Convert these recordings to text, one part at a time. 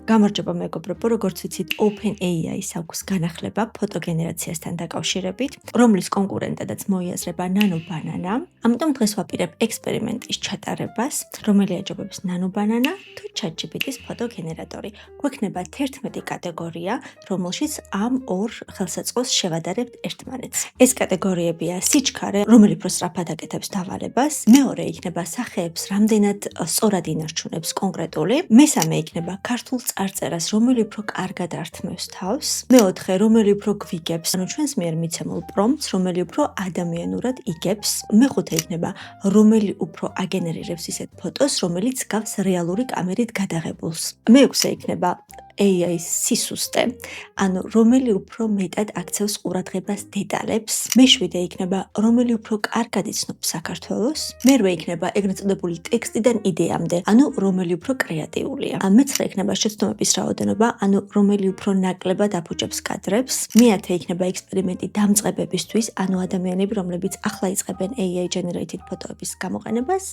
გამარჯობა მეგობრებო, როგორც ვიცით, OpenAI-ს აქვს განახლება ფოტოგენერაციასთან დაკავშირებით, რომლის კონკურენტადაც მოიაზრება NanoBanana. ამიტომ დღეს ვაპირებ ექსპერიმენტის ჩატარებას, რომელი აჯობებს NanoBanana თუ ChatGPT-ს ფოტოგენერატორი. გვექნება 11 კატეგორია, რომელშიც ამ ორ ხელსაწყოს შევადარებთ ერთმანეთს. ეს კატეგორიებია სიჩქარე, რომელი უფრო სწრაფად აკეთებს დავალებას, მეორე იქნება სახეებს რამდენად სწორად ინარჩუნებს კონკრეტული, მესამე იქნება ქართულ წარწერას, რომელი უფრო კარგად ართმევს თავს, მეოთხე, რომელი უფრო გვიგებს, ანუ ჩვენს მიერ მიცემულ პრომპტს, რომელი უფრო ადამიანურად იგებს, მეხუთე იქნება, რომელი უფრო აგენერირებს ისეთ ფოტოს, რომელიც გავს რეალური კამერით გადაღებულს. მეექვსე იქნება AI-ის სისუსტე, ანუ რომელი უფრო მეტად აქცევს ყურადღებას დეტალებს, მეშვიდე იქნება, რომელი უფრო კარგად იცნობს საქართველოს, მერვე იქნება ეგრეთ წოდებული ტექსტიდან იდეამდე, ანუ რომელი უფრო კრეატიულია. მეცხრე იქნება შეცდომების რაოდენობა, ანუ რომელი უფრო ნაკლებად აფუჭებს კადრებს, მეათე იქნება ექსპერიმენტი დამწყებებისთვის, ანუ ადამიანები, რომლებიც ახლა იწყებენ AI generated ფოტოების გამოყენებას,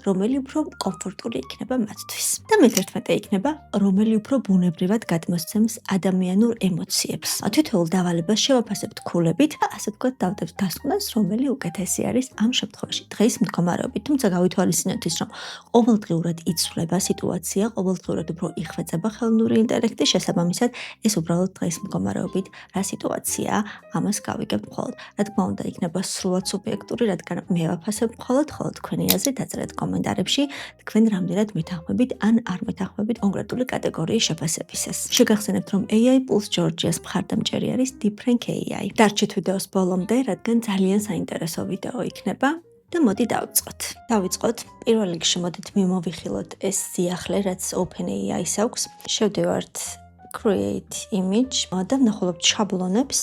რომელი უფრო კომფორტული იქნება მათთვის. და მე-11 იქნება, რომელი უფრო ბუნებრივად გადმოსცემს ადამიანურ ემოციებს. თითოეულ დავალებას შევაფასებთ ქულებით და ასე ვთქვათ დავდებთ დასკვნას, რომელი უკეთესი არის ამ შემთხვევაში დღის მდგომარეობით. თუმცა გავითვალისწინოთ ის, რომ ყოველდღიურად იცვლება სიტუაცია, ყოველდღიურად უფრო იხვეწება ხელოვნური ინტელექტი, შესაბამისად, ეს უბრალოდ დღის მდგომარეობით რა სიტუაციაა, ამას გავიგებთ მხოლოდ. რა თქმა უნდა, იქნება სრულად სუბიექტური, რადგან მე ვაფასებ მხოლოდ თქვენი აზრი დაწერეთ კომენტარებში, თქვენ რამდენად მეთანხმებით ან არ მეთანხმებით კონკრეტული კატეგორიის შეფასებისას. შეგახსენებთ, რომ AI Pulse Georgia's მხარდამჭერი არის DeepRank AI. დარჩით ვიდეოს ბოლომდე, რადგან ძალიან საინტერესო ვიდეო იქნება. და მოდი დავიწყოთ. პირველ რიგში მოდით მივმოვიხილოთ ეს სიახლე, რაც OpenAI-ს აქვს. შევდივართ Create Image და ვნახულობთ შაბლონებს,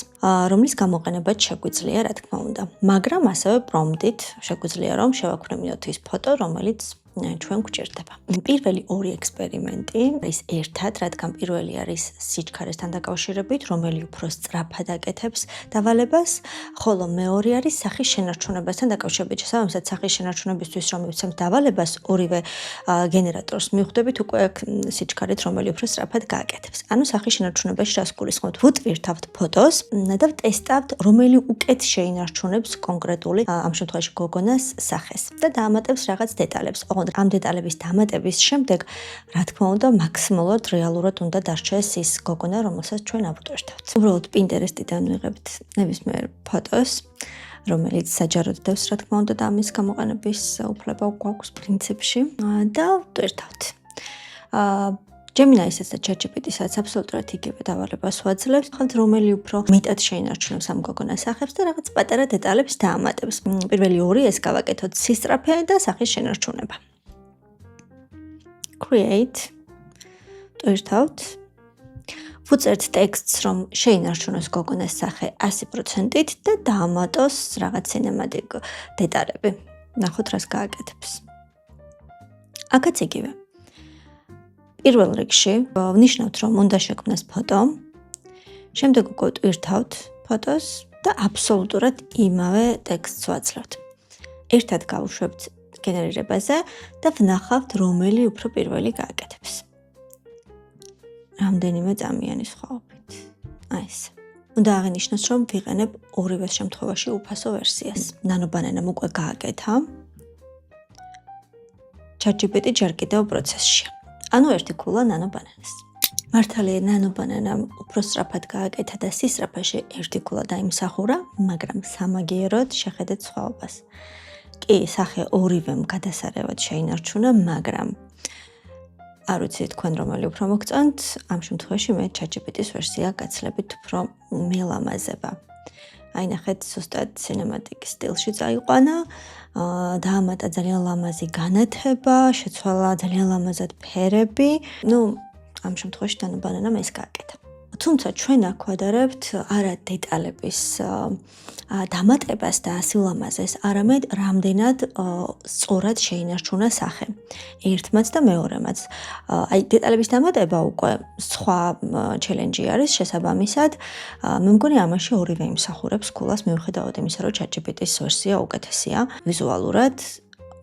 რომლის გამოყენებაც შეგვიძლია, რა თქმა უნდა. მაგრამ ასევე პრომპტით შეგვიძლია რომ შევაქვემდინოთ ის ფოტო, რომელიც ჩვენ გვჭირდება. პირველი ორი ექსპერიმენტი არის ერთად, რადგან პირველი არის სიჩქარესთან დაკავშირებით, რომელი უფრო სწრაფად აკეთებს დავალებას, ხოლო მეორე არის სახის შენარჩუნებასთან დაკავშირებით. შესაბამისად, სახის შენარჩუნებისთვის რომ მივცემთ დავალებას, ორივე გენერატორს მივხვდებით უკვე სიჩქარით, რომელი უფრო სწრაფად გააკეთებს. ანუ სახის შენარჩუნებაში რას გულისხმობთ? ვუტვირთავთ ფოტოს და ვტესტავთ, რომელი უკეთ შეინარჩუნებს კონკრეტული, ამ შემთხვევაში გოგონას სახეს და დაამატებს რაღაც დეტალებს. ამ დეტალების დამატების შემდეგ, რა თქმა უნდა, მაქსიმალურად რეალურად უნდა დარჩეს ის გოგონა, რომელსაც ჩვენ ავუტვირთავთ. უბრალოდ Pinterest-დან ვიღებთ ნებისმიერ ფოტოს, რომელიც საჯაროდ დევს, რა თქმა უნდა, და ამის გამოყენების უფლება გვაქვს პრინციპში და ვუტვირთავთ. Gemini-საც და ChatGPT-საც აბსოლუტურად იგივე დავალებას ვაძლევს, ხალხ რომელი უფრო მეტად შეინარჩუნებს ამ გოგონას სახებს და რაღაც პატარა დეტალებს დაამატებს. პირველი ორი ეს გავაკეთოთ სისწრაფე და სახის შენარჩუნება. Create, ვტვირთავთ, ვუწერთ ტექსტს, რომ შეინარჩუნოს გოგონას სახე 100%-ით და დაამატოს რაღაც cinematic დეტალები. ნახოთ, რას გააკეთებს. აქაც იგივე. პირველ რიგში ვნიშნავთ, რომ უნდა შექმნას ფოტო, შემდეგ უკვე ვტვირთავთ ფოტოს და აბსოლუტურად იმავე ტექსტს ვაძლევთ. ერთად გავუშვებთ გენერირებაზე და ვნახავთ, რომელი უფრო პირველი გააკეთებს. რამდენიმე წამიანი სხვაობით. ეს. უნდა აღინიშნოს, რომ ვიყენებ ორივე შემთხვევაში უფასო ვერსიას. NanoBanana-მ უკვე გააკეთა. ChatGPT ჯერ კიდევ პროცესშია. ანუ ერთი ქულა NanoBanana-ს. მართალია NanoBanana-მ უფრო სწრაფად გააკეთა და სისწრაფეში ერთი ქულა დაიმსახურა, მაგრამ სამაგიეროდ შეხედეთ სხვაობას. კი, სახე ორივემ გადასარევად შეინარჩუნა, მაგრამ არ ვიცი თქვენ რომელი უფრო მოგწონთ, ამ შემთხვევაში მე ChatGPT-ს ვერსია გაცლებით უფრო მელამაზება. აი ნახეთ, ზუსტად cinematic სტილში წაიყვანა, დაამატა ძალიან ლამაზი განათება, შეცვალა ძალიან ლამაზად ფერები. ამ შემთხვევაში NanoBanana-მ ეს გააკეთა. თუმცა ჩვენ აქ ვადარებთ არა დეტალების დამატებას და ასილამაზეს, არამედ რამდენად სწორად შეინარჩუნა სახე. ერთმაც და მეორემაც. აი დეტალების დამატება უკვე სხვა ჩელენჯი არის შესაბამისად. მე მგონი ამაში ორივე იმსახურებს ქულას, მიუხედავად იმისა, რომ ChatGPT-ს ვერსია უკეთესია ვიზუალურად.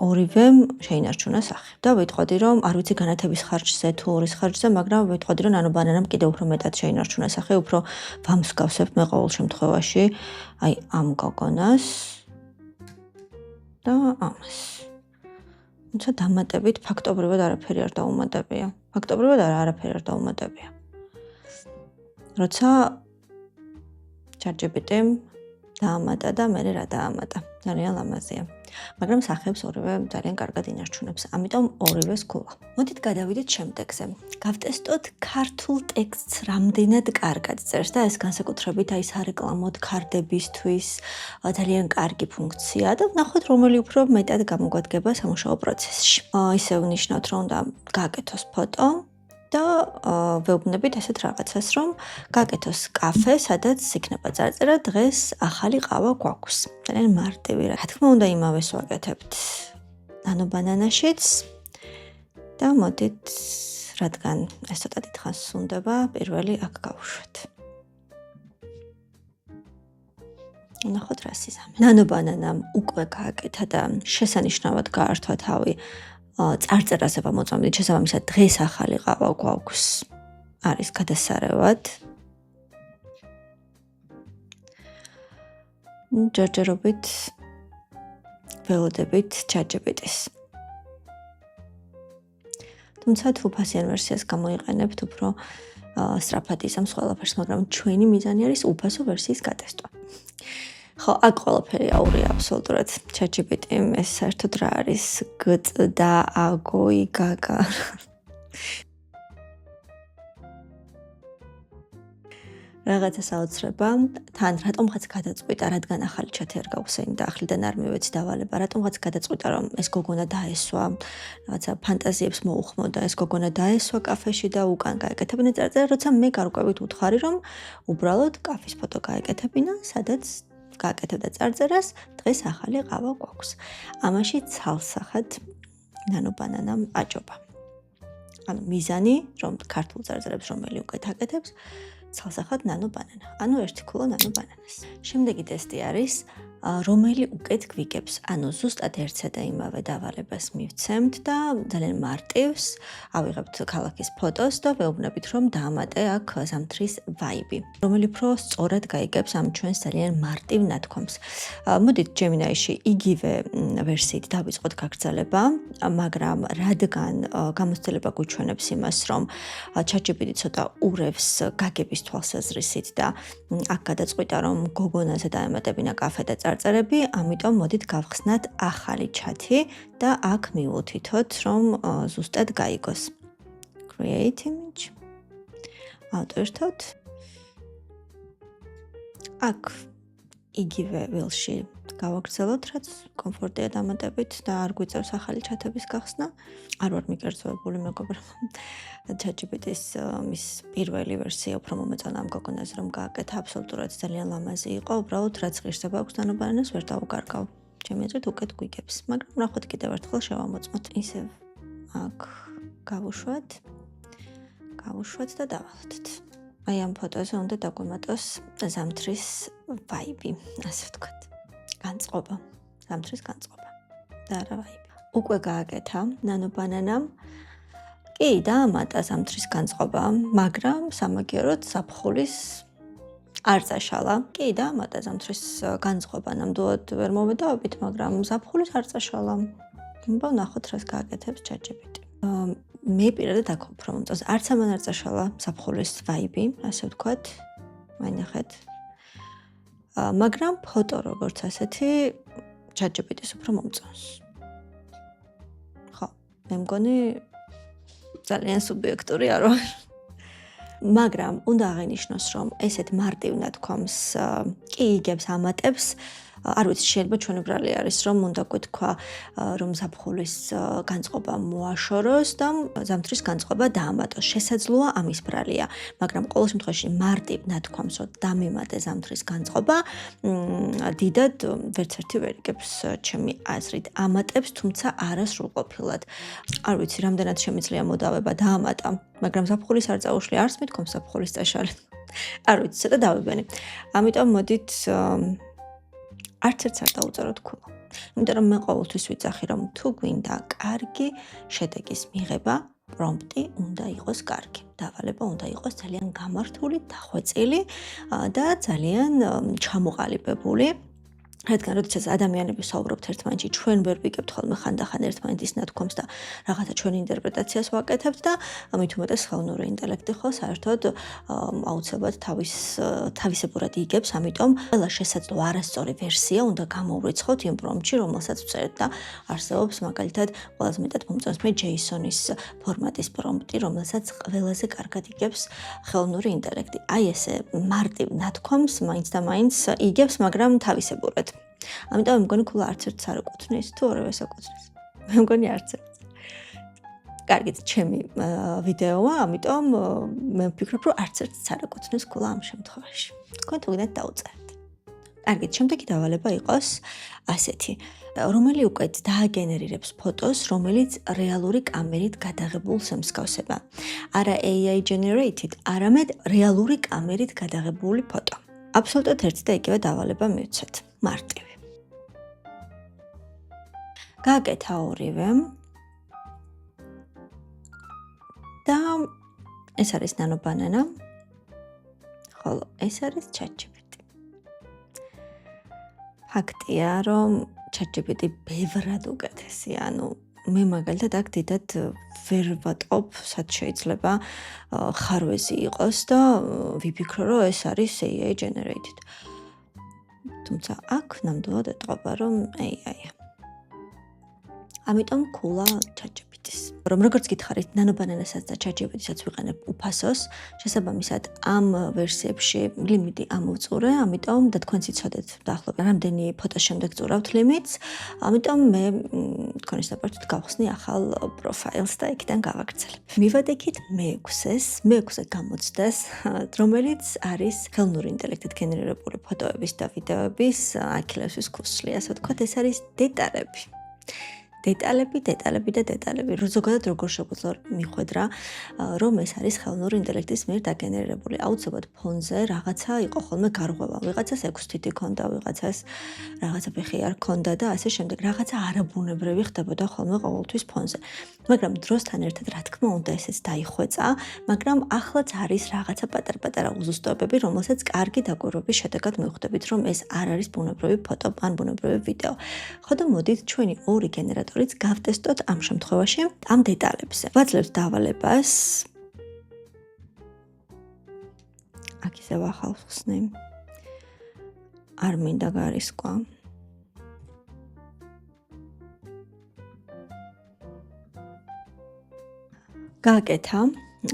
ორივემ შეინარჩუნა სახე. და ვიტყოდი, რომ არ ვიცი განათების ხარჯზე თუ ორის ხარჯზე, მაგრამ ვიტყოდი, რომ ნანო ბანანამ კიდევ უფრო მეტად შეინარჩუნა სახე, უფრო ვამსგავსებ მე ყოველ შემთხვევაში, აი ამ გოგონას და ამას. თუმცა დამატებით ფაქტობრივად არაფერი არ დაუმატებია. ფაქტობრივად არაფერი არ დაუმატებია. როცა ChatGPT-მ დაამატა და მე რა დაამატა. ძალიან ლამაზია. მაგრამ სახეებს ორივე ძალიან კარგად ინარჩუნებს. ამიტომ ორივეს გულა. მოდით გადავიდეთ შემდეგზე. გავტესტოთ ქართულ ტექსტს რამდენად კარგად წერს და ეს განსაკუთრებით აი სარეკლამოდ ქარდებისთვის ძალიან კარგი ფუნქციაა და ვნახოთ რომელი უფრო მეტად გამოგვადგება სამუშაო პროცესში. ისე ვნიშნავთ რომ უნდა გააკეთოს ფოტო და ვეუბნებით ესეთ რაღაცას, რომ გაკეთოს კაფე, სადაც იქნება წარწერა დღეს ახალი ყავა გვაქვს. ძალიან მარტივი რა. რა თქმა უნდა იმავეს ვაკეთებთ ნანო ბანანაშიც და მოდით, რადგან ეს ცოტა დიდხანს სუნდება, პირველი აქ გავუშვათ. ნახოთ რა სიზამე. ნანო ბანანამ უკვე გააკეთა და შესანიშნავად გაართვა თავი წარწერაზე ვამოწმებით, შესაბამისად დღეს ახალი ყავა გვაქვს. არის გადასარევად. ჯერჯერობით ველოდებით ChatGPT-ს. თუმცა თუ ფასიან ვერსიას გამოიყენებთ, უფრო სწრაფად იზამს ყველაფერს, მაგრამ ჩვენი მიზანი არის უფასო ვერსიის გატესტვა. ხო, აქ ყველაფერი აურია აბსოლუტურად. ChatGPT-მ ეს საერთოდ რა არის? გწ და აგოი გაგა. რაღაცა საოცრება, თან რატომღაც გადაწყვიტა, რადგან ახალი ჩათი არ გავხსენი და ახლიდან არ მივეცი დავალება, რატომღაც გადაწყვიტა, რომ ეს გოგონა დაესვა, რაღაცა ფანტაზიებს მოუხმოდა, ეს გოგონა დაესვა კაფეში და უკან გაეკეთებინა წარწერა, როცა მე გარკვევით უთხარი, რომ უბრალოდ კაფის ფოტო გაეკეთებინა, სადაც გააკეთებდა წარწერას, დღეს ახალი ყავა გვაქვს. ამაში ცალსახად ნანო ბანანამ აჯობა. ანუ მიზანი, რომ ქართულ წარწერებს რომელი უკეთ აკეთებს, ცალსახად ნანო ბანანა. ანუ ერთი ქულა ნანო ბანანას. შემდეგი ტესტი არის, რომელი უკეთ გვიგებს. ანუ ზუსტად ერთსა და იმავე დავალებას მივცემთ და ძალიან მარტივს ავიღებთ ქალაქის ფოტოს და ვეუბნებით, რომ დაამატე აქ ზამთრის ვაიბი. რომელი უფრო სწორად გაიგებს ამ ჩვენს ძალიან მარტივ ნათქვამს. მოდით Gemini-ში იგივე ვერსიით დავიწყოთ გაგრძელება, მაგრამ რადგან გამოცდილება გვიჩვენებს იმას, რომ ChatGPT ცოტა ურევს გაგების თვალსაზრისით და აქ გადაწყვიტა, რომ გოგონაზე დაემატებინა კაფე და წარწერები, ამიტომ მოდით გავხსნათ ახალი ჩათი და აქ მივუთითოთ, რომ ზუსტად გაიგოს. Create image. ავტვირთოთ. აქ იგივე ველში გავაგრძელოთ, რაც კომფორტია დამატებით და არ გვიწევს ახალი ჩათების გახსნა. არ ვარ მიკერძოებული მეგობრებო. ChatGPT-ს მის პირველი ვერსია უფრო მომეწონა ამ გოგონაზე, რომ გააკეთა, აბსოლუტურად ძალიან ლამაზი იყო, უბრალოდ რაც ღირსება აქვს ნანო ბანანას ვერ დავუკარგავ. ჩემი აზრით უკეთ გვიგებს, მაგრამ ნახოთ კიდევ ერთხელ შევამოწმოთ. ისევ აქ გავუშვათ და დავალოდეთ. აი ამ ფოტოზე უნდა დაგვემატოს ზამთრის ვაიბი, ასე ვთქვათ. განწყობა, ზამთრის განწყობა და არა ვაიბი. უკვე გააკეთა ნანო ბანანამ. კი, დაამატა ზამთრის განწყობა, მაგრამ სამაგიეროდ ზაფხულის არ წაშალა. კი, დაამატა ზამთრის განწყობა, ნამდვილად ვერ მოვედავებით, მაგრამ ზაფხულის არ წაშალა. ვნახოთ, რას გააკეთებს ChatGPT. მე პირადად აქ უფრო მომწონს. არც ამან არ წაშალა ზაფხულის ვაიბი, ასე ვთქვათ. მაინახეთ. მაგრამ ფოტო როგორც ასეთი ChatGPT-ს უფრო მომწონს. ხო, მე მგონი ძალიან სუბიექტური არ ვარ. მაგრამ უნდა აღინიშნოს, რომ ესეთ მარტივ ნათქვამს კი იგებს, ამატებს. არ ვიცი, შეიძლება ჩვეუბრალი არის, რომ უნდა გვეთქვა, რომ ზაფხულის განწყობა მოაშოროს და ზამთრის განწყობა დაამატოს. შესაძლოა ამის ბრალია, მაგრამ ყოველ შემთხვევაში მარტივ ნათქვამს, რომ დამემატე ზამთრის განწყობა, დიდად ვერც ერთი ვერ იგებს ჩემი აზრით. ამატებს, თუმცა არა სრულყოფილად. არ ვიცი, რამდენად შემიძლია მოდავება დაამატა, მაგრამ ზაფხულის არ წაუშვი, არც მithქვამს ზაფხულის წაშალი. არ ვიცი, ცოტა დავიბენი. ამიტომ მოდით არც ერთს არ დავუწეროთ ქულა. იმიტომ რომ მე ყოველთვის ვიძახი, რომ თუ გვინდა კარგი შედეგის მიღება, პრომპტი უნდა იყოს კარგი. დავალება უნდა იყოს ძალიან გამართული, დახვეწილი და ძალიან ჩამოყალიბებული. რადგან როდესაც ადამიანები საუბრობთ ერთმანეთში, ჩვენ ვერ ვიგებთ ხოლმე ხანდახან ერთმანეთის ნათქვამს და რაღაცა ჩვენი ინტერპრეტაციას ვაკეთებთ და მით უმეტეს ხელოვნური ინტელექტი ხო საერთოდ აუცილებლად თავისებურად იგებს, ამიტომ ყველა შესაძლო არასწორი ვერსია უნდა გამოვრიცხოთ იმ პრომპტში, რომელსაც ვწერთ და არსებობს მაგალითად ყველაზე მეტად მომწონს მე JSON-ის ფორმატის პრომპტი, რომელსაც ყველაზე კარგად იგებს ხელოვნური ინტელექტი. აი ესე მარტივ ნათქვამს მაინც და მაინც იგებს, მაგრამ თავისებურად. ამიტომ მე მგონი ქულა არც ერთს არ ეკუთვნის, თუ ორივეს ეკუთვნის. მე მგონი არც ერთს. კარგით, ჩემი ვიდეოა, ამიტომ მე ვფიქრობ, რომ არც ერთს არ ეკუთვნის ქულა ამ შემთხვევაში. თქვენ თუ გინდათ დაუწერეთ. კარგით, შემდეგი დავალება იყოს ასეთი, რომელი უკვე დააგენერირებს ფოტოს, რომელიც რეალური კამერით გადაღებულს ემსგავსება. არა AI generated, არამედ რეალური კამერით გადაღებული ფოტო. აბსოლუტურად ერთი და იგივე დავალება მივცეთ. მარტივი. გააკეთა ორივე და ეს არის ნანო ბანანა, ხოლო ეს არის ChatGPT. ფაქტია, რომ ChatGPT ბევრად უკეთესია, ანუ მე მაგალითად აქ დიდად ვერ ვატყობ, სად შეიძლება ხარვეზი იყოს და ვიფიქრო, რომ ეს არის AI generated. თუმცა აქ ნამდვილად ეტყობა, რომ AI-ა. ამიტომ ქულა ChatGPT-ს. რომ როგორც გითხარით, ნანო ბანანასაც და ChatGPT-საც ვიყენებ უფასოს, შესაბამისად ამ ვერსიებში ლიმიტი ამოვწურე, ამიტომ და თქვენც იცოდეთ დაახლოებით რამდენი ფოტოს შემდეგ წურავთ ლიმიტს, ამიტომ მე თქვენის დაპარტით გავხსნი ახალ პროფაილს და იქიდან გავაგრძელებ. მივადექით მე-6-ე გამოცდას, რომელიც არის ხელოვნური ინტელექტით გენერირებული ფოტოების და ვიდეოების აქილევსის ქუსლი, ასე ვთქვათ, ეს არის დეტალები. დეტალები. ზოგადად როგორ შეგვიძლია მიხვედრა, რომ ეს არის ხელოვნური ინტელექტის მიერ დაგენერირებული. აუცილებლად ფონზე რაღაცა იყო ხოლმე გარღვევა. ვიღაცას 6 თითი ქონდა, ვიღაცას რაღაცა ფეხი არ ქონდა და ასე შემდეგ. რაღაცა არაბუნებრივი ხდებოდა ხოლმე ყოველთვის ფონზე. მაგრამ დროსთან ერთად, რა თქმა უნდა, ესეც დაიხვეწა, მაგრამ ახლაც არის რაღაცა პატარ-პატარა უზუსტოებები, რომელსაც კარგი დაკვირვების შედეგად მივხვდებით, რომ ეს არ არის ბუნებრივი ფოტო ან ბუნებრივი ვიდეო. ხო და მოდით ჩვენი ორი გენერატორიც გავტესტოთ ამ შემთხვევაში ამ დეტალებზე. ვაძლევთ დავალებას. აქ ისევ ახალ ხსნი. არ მინდა გარისკვა. გააკეთა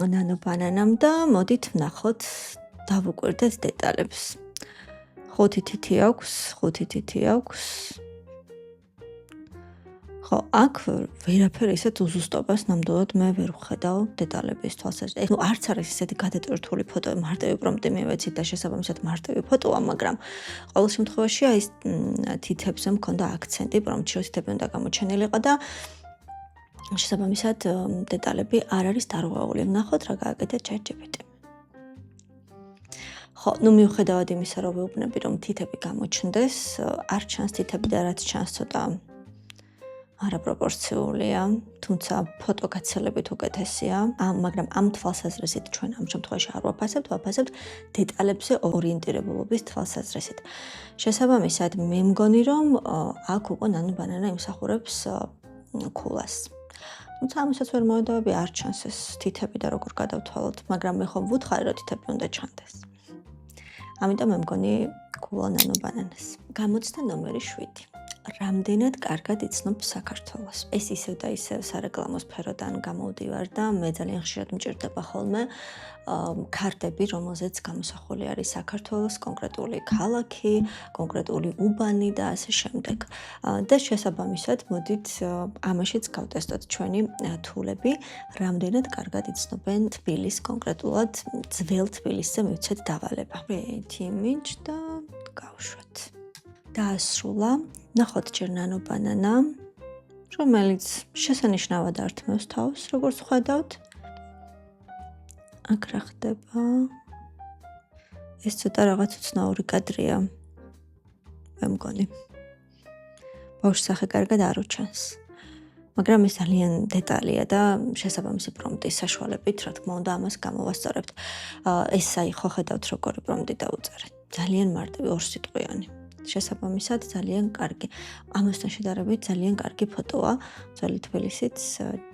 ნანო ბანანამ და მოდით ვნახოთ, დავუკვირდეთ დეტალებს. 5 თითი აქვს. ხო, აქ ვერაფერ ისეთ უზუსტობას ნამდვილად მე ვერ ვხედავ დეტალების თვალსაზრისით. არც არის ისეთი გადატვირთული ფოტო, მარტივი პრომპტი მივეცით და შესაბამისად მარტივი ფოტოა, მაგრამ ყოველ შემთხვევაში აი ეს თითებზე მქონდა აქცენტი, პრომპტში თითები უნდა გამოჩენილიყო და შესაბამისად დეტალები არ არის დარღვეული. ვნახოთ რა გააკეთა ChatGPT. ხო, მიუხედავად იმისა, რომ ვეუბნები, რომ თითები გამოჩნდეს, არ ჩანს თითები და რაც ჩანს ცოტა არაპროპორციულია, თუმცა ფოტო გაცილებით უკეთესია, მაგრამ ამ თვალსაზრისით ჩვენ ამ შემთხვევაში არ ვაფასებთ დეტალებზე ორიენტირებულობის თვალსაზრისით. შესაბამისად, მე მგონი, რომ აქ უკვე ნანო ბანანა იმსახურებს ქულას. თუმცა ამასაც ვერ მოვედავები, არ ჩანს ეს თითები და როგორ გადავთვალოთ, მაგრამ მე ხომ ვუთხარი, რომ თითები უნდა ჩანდეს. ამიტომ მე მგონი ქულა ნანო ბანანას. გამოცდა ნომერი 7. რამდენად კარგად იცნობ საქართველოს. ეს ისევ და ისევ სარეკლამო სფეროდან გამოვდივარ და მე ძალიან ხშირად მჭირდება ხოლმე კარტები, რომელზეც გამოსახული არის საქართველოს კონკრეტული ქალაქი, კონკრეტული უბანი და ასე შემდეგ. და შესაბამისად, მოდით ამაშიც გავტესტოთ ჩვენი თულები, რამდენად კარგად იცნობენ თბილისს, კონკრეტულად ძველ თბილისზე მივცეთ დავალება. Create image და გავშვათ. დაასრულა. ნახოთ ჯერ ნანო ბანანა, რომელიც შესანიშნავად ართმევს თავს, როგორც ხედავთ. აქ რა ხდება? ეს ცოტა რაღაც უცნაური კადრია. მე მგონი. ბავშვს სახე კარგად არ უჩანს. მაგრამ ეს ძალიან დეტალია და შესაბამისი პრომპტის საშუალებით, რა თქმა უნდა, ამას გამოვასწორებთ. ეს აი ხო ხედავთ როგორი პრომპტი დაუწერეთ. ძალიან მარტივი ორსიტყვიანი. შესაბამისად ძალიან კარგი. ამასთან შედარებით ძალიან კარგი ფოტოა. ძველი თბილისიც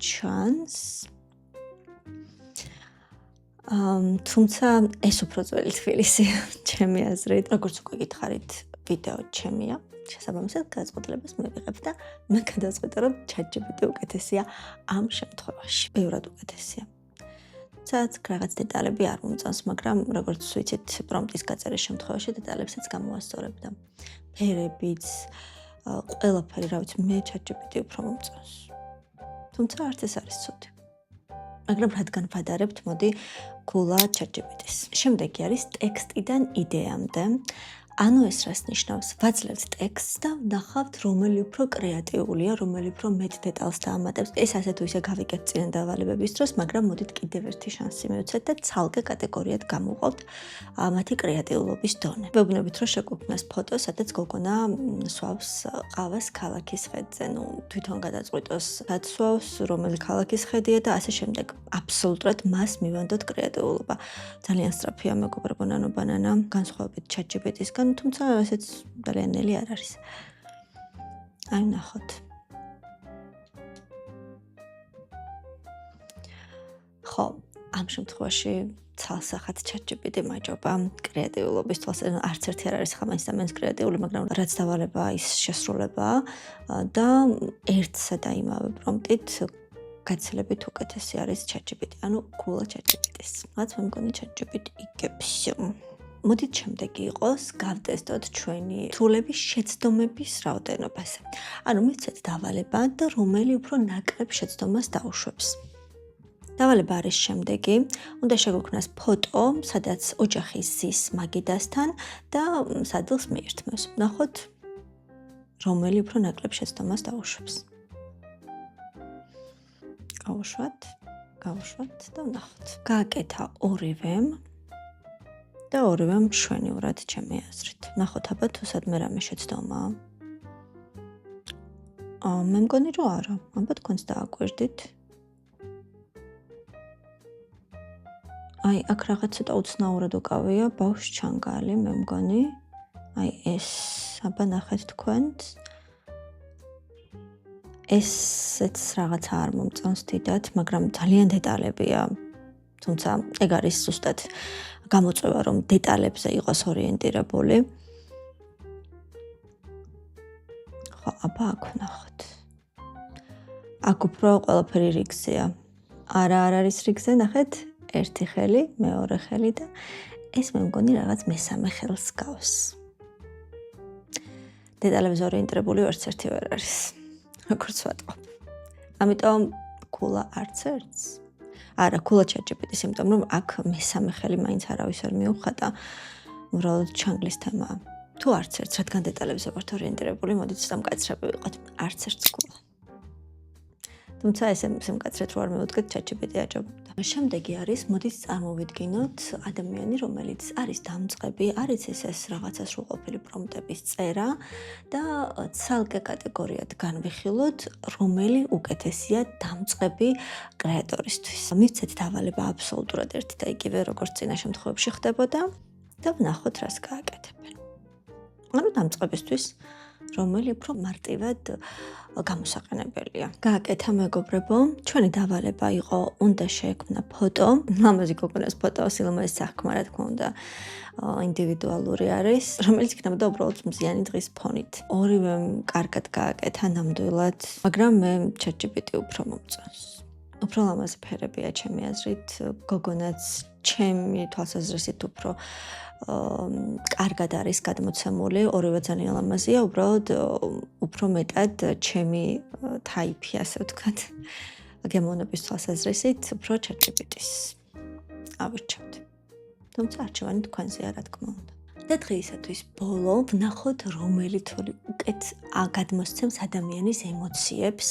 ჩანს. თუმცა ეს უფრო ძველი თბილისი, ჩემი აზრით, როგორც უკვე გითხარით, ვიდეო ჩემია. შესაბამისად გადაწყვეტილებას მივიღებ და მე გადავწყვეტე, რომ ChatGPT უკეთესია ამ შემთხვევაში. ბევრად უკეთესია. სადაც რაღაც დეტალები არ მომწონს, მაგრამ როგორც ვიცით, პრომპტის გაწერის შემთხვევაში დეტალებსაც გამოვასწორებ და ფერებიც, ყველაფერი, რა ვიცი, მე ChatGPT უფრო მომწონს. თუმცა არც ეს არის ცუდი. მაგრამ რადგან ვადარებთ, მოდი გულა ChatGPT-ს. შემდეგი არის ტექსტიდან იდეამდე. ანუ ეს რას ნიშნავს? ვაძლევთ ტექსტს და ვნახავთ, რომელი უფრო კრეატიულია, რომელი უფრო მეტ დეტალს დაამატებს. ეს ასე თუ ისე გავიგეთ წინა დავალებების დროს, მაგრამ მოდით კიდევ ერთი შანსი მივცეთ და ცალკე კატეგორიად გამოვყავთ მათი კრეატიულობის დონე. ვეუბნებით, რომ შეგვექმნას ფოტო, სადაც გოგონა სვავს ყავას ქალაქის ხედზე. თვითონ გადაწყვიტოს, რაც სვავს, რომელი ქალაქის ხედია და ასე შემდეგ. აბსოლუტურად მას მივანდოთ კრეატიულობა. ძალიან სწრაფია მეგობრებო ნანო-ბანანა, განსხვავებით ChatGPT-სგან. თუმცა ესეც ძალიან ნელი არ არის. აი ნახოთ. ხო, ამ შემთხვევაში ცალსახად ChatGPT მაჯობა კრეატიულობის თვალსაზრისით. არც ერთი არ არის ხამანს და მენს კრეატიული, მაგრამ რაც დავალება ის შესრულებაა და ერთსა და იმავე პრომპტით გაცილებით უკეთესი არის ChatGPT. ანუ გულა ChatGPT-ს. რაც მე მგონი ChatGPT იგებს. მოდით შემდეგი იყოს, გავტესტოთ ჩვენი რთულების შეცდომების რაოდენობაზე. ანუ მივცეთ დავალება და რომელი უფრო ნაკლებ შეცდომას დაუშვებს. დავალება არის შემდეგი. უნდა შეგვექმნას ფოტო, სადაც ოჯახი ზის მაგიდასთან და სადილს მიირთმევს. ვნახოთ, რომელი უფრო ნაკლებ შეცდომას დაუშვებს. გავუშვათ და ვნახოთ. გააკეთა ორივემ. და ორივე მშვენივრად ჩემი აზრით. ნახოთ აბა თუ სადმე რამე შეცდომაა. მე მგონი რომ არა. აბა თქვენც დააკვირდით. აი აქ რაღაც ცოტა უცნაურად უკავია ბავშვს ჩანგალი, მე მგონი. აი ეს აბა ნახეთ თქვენც. ესეც რაღაც არ მომწონს დიდად, მაგრამ ძალიან დეტალებია. თუმცა ეგ არის ზუსტად გამოწვევა, რომ დეტალებზე იყოს ორიენტირებული. ხო, აბა აქ ვნახოთ. აქ უფრო ყველაფერი რიგზეა. არა არ არის რიგზე, ნახეთ, ერთი ხელი, მეორე ხელი და ეს მე მგონი რაღაც მესამე ხელს გავს. დეტალებზე ორიენტირებული ვერც ერთი ვერ არის. როგორც ვატყობ. ამიტომ გულა არც ერთს. არა, გულა ChatGPT-ს, იმიტომ რომ აქ მესამე ხელი მაინც არავის ვერ მიუხატა. უბრალოდ ჩანგლის თემაა. თუ არც ერთს, რადგან დეტალებზე ვართ ორიენტირებული, მოდით სამკაცრები ვიყოთ. არც ერთს გულა. თუმცა ესე სიმკაცრეთ რო არ მივუდგეთ, ChatGPT აჯობებდა. შემდეგი არის, მოდით წარმოვიდგინოთ ადამიანი, რომელიც არის დამწყები, არ იცის ეს რაღაცა სრულყოფილი პრომპტების წერა და ცალკე კატეგორიად განვიხილოთ, რომელი უკეთესია დამწყები კრეატორისთვის. მივცეთ დავალება აბსოლუტურად ერთი და იგივე, როგორც წინა შემთხვევებში ხდებოდა და ვნახოთ, რას გააკეთებენ. ანუ დამწყებისთვის რომელი უფრო მარტივად გამოსაყენებელია. გააკეთა მეგობრებო, ჩვენი დავალება იყო, უნდა შეექმნა ფოტო. ლამაზი გოგონას ფოტო, სილამაზის სახკმა, რა თქმა უნდა, ინდივიდუალური არის, რომელიც იქნებოდა უბრალოდ მზიანი დღის ფონით. ორივე კარგად გააკეთა ნამდვილად, მაგრამ მე ChatGPT უფრო მომწონს. უფრო ლამაზი ფერებია ჩემი აზრით, გოგონაც ჩემი თვალსაზრისით უფრო კარგად არის გადმოცემული, ორივე ძალიან ლამაზია, უბრალოდ უფრო მეტად ჩემი ტაიპი, ასე ვთქვათ, გემოვნების თვალსაზრისით, უფრო ChatGPT-ს ავირჩევთ. თუმცა არჩევანი თქვენზეა, რა თქმა უნდა. და დღეისათვის ბოლო ვნახოთ, რომელი თვალი უკეთ გადმოსცემს ადამიანის ემოციებს,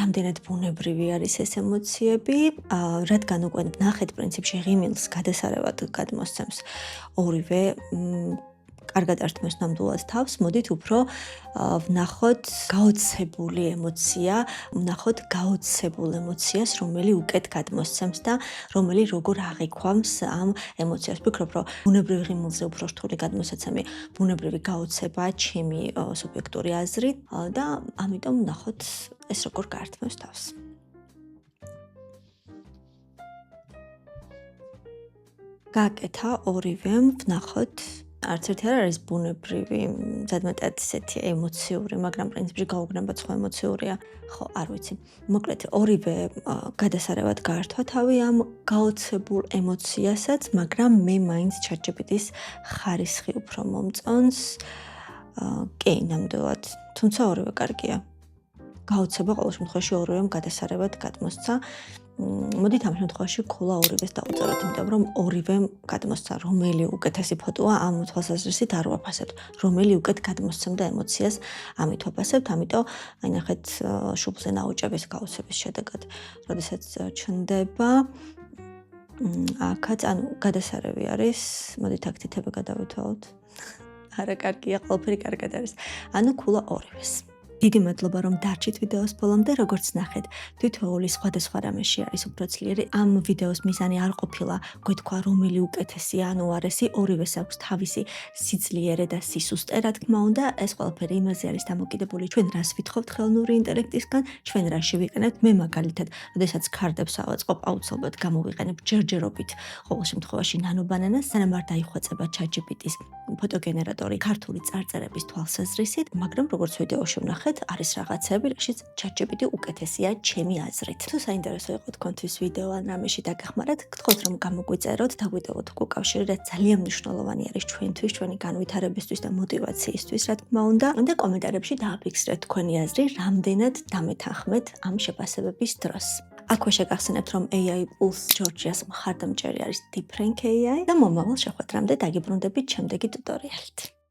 რამდენად ბუნებრივი არის ეს ემოციები, რადგან უკვე ვნახეთ პრინციპში ღიმილს გადასარევად გადმოსცემს ორივე კარგად ართმევს ნამდვილად თავს, მოდით უფრო ვნახოთ გაოცებული ემოცია, ვნახოთ გაოცებულ ემოციას, რომელიც უკეთ გადმოსცემს და რომელიც როგორ აღიქვამს ამ ემოციას. ვფიქრობ, რომ ბუნებრივი ღიმილზე უფრო რთული გადმოსაცემი ბუნებრივი გაოცებაა ჩემი სუბიექტური აზრით და ამიტომ ვნახოთ ეს როგორ გაართმევს თავს. გააკეთა ორივემ, ვნახოთ არც ერთი არ არის ბუნებრივი, ზედმეტად ისეთი ემოციური, მაგრამ პრინციპში გაუგნებად სხვა ემოციურია. ხო, არ ვიცი. მოკლედ, ორივე გადასარევად გაართვა თავი ამ გაოცებულ ემოციასაც, მაგრამ მე მაინც ChatGPT-ს ხარისხი უფრო მომწონს. კი, ნამდვილად. თუმცა ორივე კარგია. გაოცება ყოველ შემთხვევაში ორივემ გადასარევად გადმოსცა. მოდით ამ შემთხვევაში ქულა ორივეს დავუწეროთ, იმიტომ რომ ორივემ გადმოსცა, რომელი უკეთესი ფოტოა ამ თვალსაზრისით არ ვაფასებთ, რომელი უკეთ გადმოსცემდა ემოციას, ამით ვაფასებთ, ამიტომ აი ნახეთ შუბლზე ნაოჭების გაოცების შედეგად, როდესაც ჩნდება აქაც, ანუ გადასარევი არის, მოდით აქ თითები გადავითვალოთ. არა კარგია, ყველაფერი კარგად არის. ანუ ქულა ორივეს. დიდი მადლობა რომ დარჩით ვიდეოს ბოლომდე, როგორც ნახეთ, თითოეული სხვადასხვა რამეში არის უფრო ძლიერი. ამ ვიდეოს მიზანი არ ყოფილა გვეთქვა რომელი უკეთესია, ანუ არესი, ორივეს აქვს თავისი სიძლიერე და სისუსტე, რა თქმა უნდა, ეს ყველაფერი იმაზე არის დამოკიდებული, ჩვენ რას ვითხოვთ ხელოვნური ინტელექტისგან, ჩვენ რაში ვიყენებთ. მე მაგალითად, როდესაც ქარდებს ავაწყობ, აუცილებლად გამოვიყენებ ჯერჯერობით, ყოველ შემთხვევაში ნანობანანას, სანამ არ დაიხვეწება ChatGPT-ის ფოტოგენერატორი ქართული წარწერების თვალსაზრისით, მაგრამ როგორც ვიდეოში ვნახეთ, არის რაღაცები, რაშიც ChatGPT უკეთესია ჩემი აზრით. თუ საინტერესო იყო თქვენთვის ვიდეო ან რამეში დაგეხმარათ, გთხოვთ რომ გამოგვიწეროთ, დაგვიტევოთ უკავშირი, რაც ძალიან მნიშვნელოვანი არის ჩვენთვის, ჩვენი განვითარებისთვის და мотиваციისთვის, რა თქმა უნდა. და კომენტარებში დააფიქსრეთ თქვენი აზრი, რამდენად დამეთანხმეთ ამ შეფასებების დროს. აქვე შეგახსენებთ, რომ AI Pulse Georgia-ს მხარდამჭერი არის DeepRank AI და მომავალ შეხვედრამდე დაგიბრუნდებით შემდეგი ტუტორიალით.